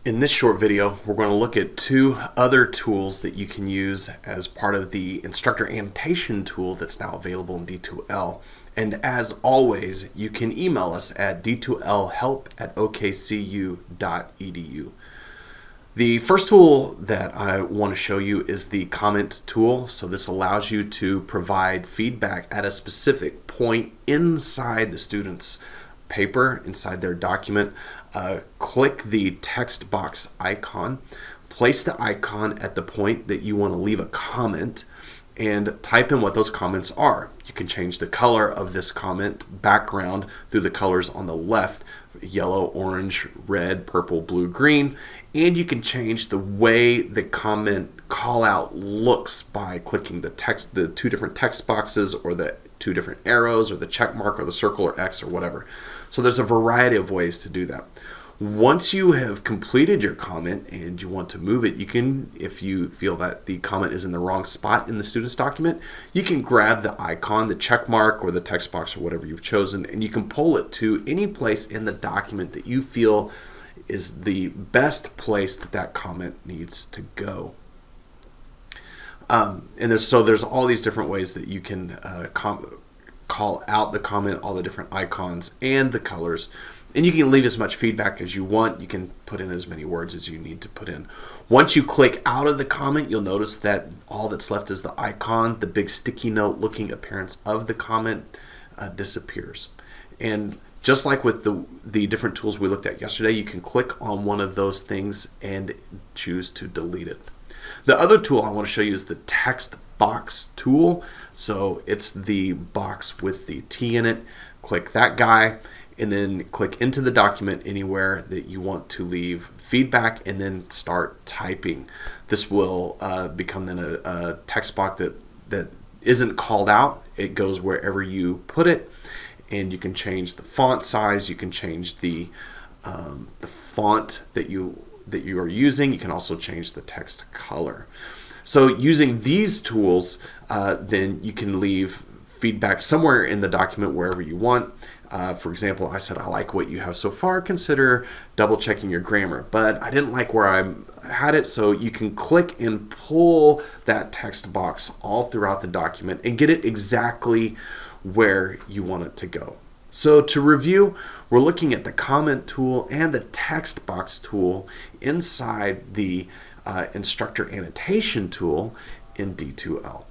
In this short video, we're going to look at two other tools that you can use as part of the Instructor Annotation tool that's now available in D2L. And as always, you can email us at d2lhelp@okcu.edu. The first tool that I want to show you is the comment tool. So this allows you to provide feedback at a specific point inside the student's paper, inside their document. Click the text box icon, place the icon at the point that you want to leave a comment, and type in what those comments are. You can change the color of this comment background through the colors on the left: yellow, orange, red, purple, blue, green, and you can change the way the comment call out looks by clicking the two different text boxes, or the two different arrows, or the check mark, or the circle, or X, or whatever. So there's a variety of ways to do that. Once you have completed your comment and you want to move it, you can, if you feel that the comment is in the wrong spot in the student's document, you can grab the icon, the check mark, or the text box, or whatever you've chosen, and you can pull it to any place in the document that you feel is the best place that that comment needs to go. And there's all these different ways that you can call out the comment, all the different icons and the colors. And you can leave as much feedback as you want. You can put in as many words as you need to put in. Once you click out of the comment, you'll notice that all that's left is the icon. The big sticky note looking appearance of the comment disappears. And just like with the different tools we looked at yesterday, you can click on one of those things and choose to delete it. The other tool I want to show you is the text box tool. So it's the box with the T in it. Click that guy, and then click into the document anywhere that you want to leave feedback, and then start typing. This will become then a text box that isn't called out. It goes wherever you put it, and you can change the font size. You can change the font that you are using. You can also change the text color. So using these tools, then you can leave feedback somewhere in the document wherever you want. For example, I said, I like what you have so far. Consider double checking your grammar, but I didn't like where I had it. So you can click and pull that text box all throughout the document and get it exactly where you want it to go. So to review, we're looking at the comment tool and the text box tool inside the Instructor Annotation tool in D2L.